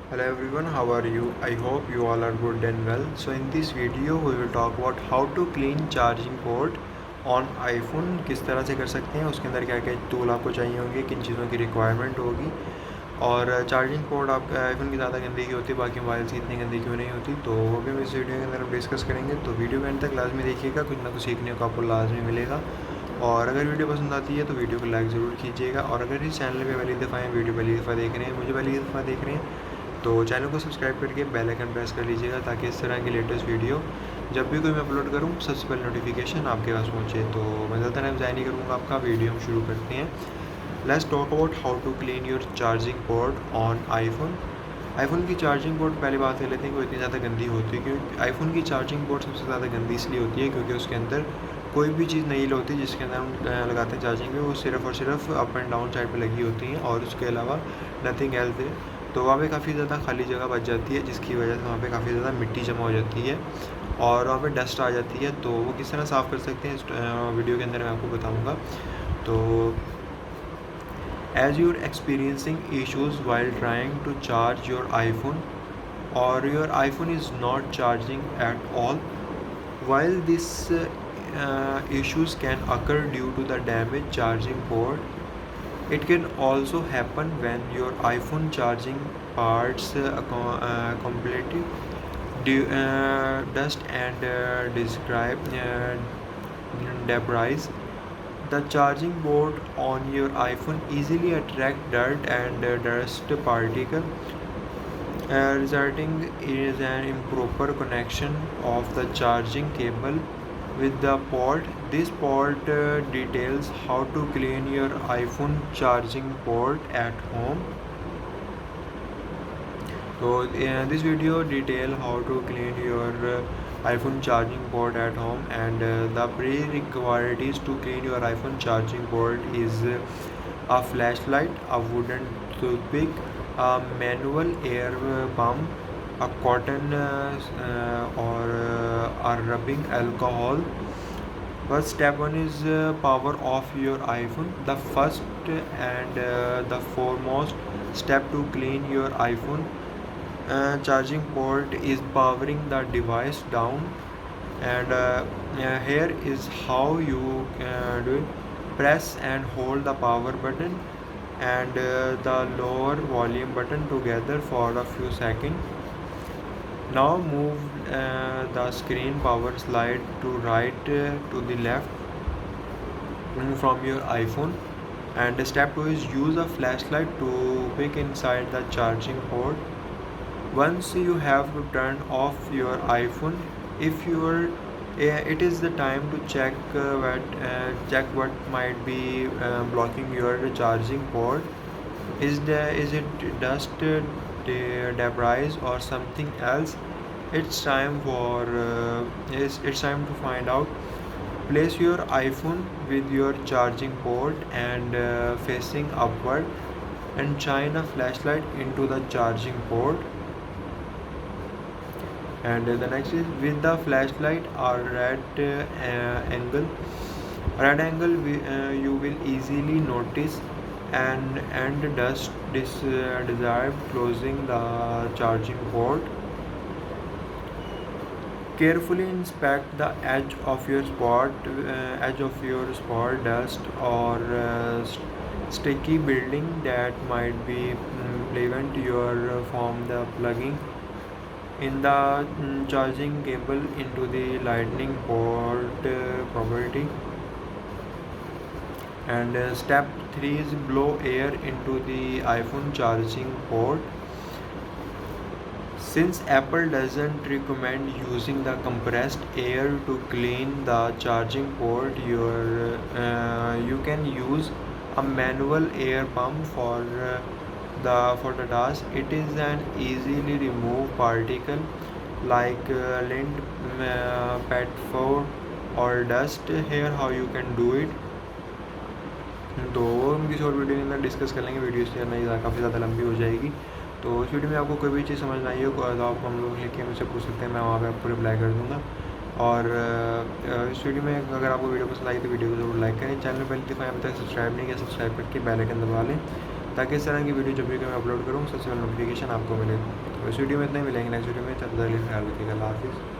Hello everyone, how are you? I hope you all are good and well. So in this video we will talk about how to clean charging port on iPhone. किस तरह से कर सकते हैं, उसके अंदर क्या क्या टूल आपको चाहिए होंगे, किन चीज़ों की रिक्वायरमेंट होगी। और चार्जिंग पोर्ट आपका आईफोन की ज़्यादा गंदी होती है, बाकी मोबाइल की इतनी गंदी क्यों नहीं होती, तो वो भी हम इस वीडियो के अंदर हम डिस्कस करेंगे। तो वीडियो के एंड तक लाजमी देखिएगा, कुछ ना कुछ सीखने को आपको लाजमी मिलेगा। और अगर वीडियो पसंद आती है तो वीडियो को लाइक ज़रूर कीजिएगा। और अगर इस चैनल पे पहली दफ़ा है, वीडियो पहली दफ़ा देख रहे हैं, मुझे पहली दफ़ा देख रहे हैं, तो चैनल को सब्सक्राइब करके बेल आइकन प्रेस कर लीजिएगा, ताकि इस तरह की लेटेस्ट वीडियो जब भी कोई मैं अपलोड करूँ सबसे पहले नोटिफिकेशन आपके पास पहुँचे। तो मैं ज़्यादा टाइम ज़ाया नहीं करूँगा आपका, वीडियो हम शुरू करते हैं। Let's talk about how to clean your charging port on iPhone की चार्जिंग पोर्ट पहले बात कर लेते हैं कि वो इतनी ज़्यादा गंदी होती है। क्योंकि आईफोन की चार्जिंग पोर्ट सबसे ज़्यादा गंदी इसलिए होती है क्योंकि उसके अंदर कोई भी चीज़ नहीं होती जिसके अंदर हम लगाते हैं चार्जिंग पे, वो सिर्फ और सिर्फ अप एंड डाउन साइड पे लगी होती हैं और उसके अलावा नथिंग एल्स है। तो वहाँ पे काफ़ी ज़्यादा खाली जगह बच जाती है, जिसकी वजह से वहाँ पे काफ़ी ज़्यादा मिट्टी जमा हो जाती है और वहाँ पे डस्ट आ जाती है। तो वो किस तरह साफ़ कर सकते हैं इस वीडियो के अंदर मैं आपको बताऊँगा। तो as you're experiencing issues while trying to charge your iPhone, or your iPhone is not charging at all, while these issues can occur due to the damaged charging port, it can also happen when your iPhone charging parts completely dust and debris. The charging board on your iPhone easily attract dirt and dust particle, resulting in an improper connection of the charging cable with the port. This port details how to clean your iPhone charging port at home. So this video detail how to clean your iPhone charging port at home, and the pre-requisites to clean your iPhone charging port is a flashlight, a wooden toothpick, a manual air pump, a cotton or a rubbing alcohol. First step one is power off your iPhone. The first and the foremost step to clean your iPhone charging port is powering the device down, and here is how you do it. Press and hold the power button and the lower volume button together for a few seconds. Now move the screen power slide to right to the left from your iPhone. And step 2 is use a flashlight to pick inside the charging port. Once you have to turn off your iPhone, if you are it is the time to check what might be blocking your charging port. Is it dust, debris, or something else? It's time to find out. Place your iPhone with your charging port and facing upward, and shine a flashlight into the charging port. And the next is with the flashlight or red angle you will easily notice and dust desired closing the charging port. Carefully inspect the edge of your spot dust or sticky building that might be prevent your from the plugging in the charging cable into the lightning port property. And step 3 is blow air into the iPhone charging port. Since Apple doesn't recommend using the compressed air to clean the charging port, you can use a manual air pump for the task. It is an easily remove particle like lint, pet fur or dust. Here how you can do it. तो हम किसी और video के अंदर discuss कर लेंगे, video इसलिए नहीं काफ़ी ज़्यादा लंबी हो जाएगी। तो इस वीडियो में आपको कोई भी चीज़ समझ ना आई हो तो आप हम लोग लिख के मुझसे पूछ सकते हैं, मैं वहाँ पे आपको रिप्लाई कर दूँगा। और इस वीडियो में अगर आपको वीडियो पसंद आई तो वीडियो को ज़रूर लाइक करें। चैनल पहली दफ़ा अभी तक सब्सक्राइब नहीं किया, सब्सक्राइब करके बेल आइकन दबा लें, ताकि इस तरह की वीडियो जब भी मैं अपलोड करूँ सबसे पहले नोटिफिकेशन आपको मिले। तो इस वीडियो में इतना ही, मिलेंगे नेक्स्ट वीडियो में, तब तक के लिए ख्याल रखिएगा। अल्लाह हाफिज़।